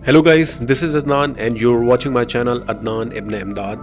Hello guys, this is Adnan and you're watching my channel Adnan Ibn Imdad.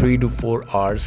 3 to 4 hours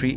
3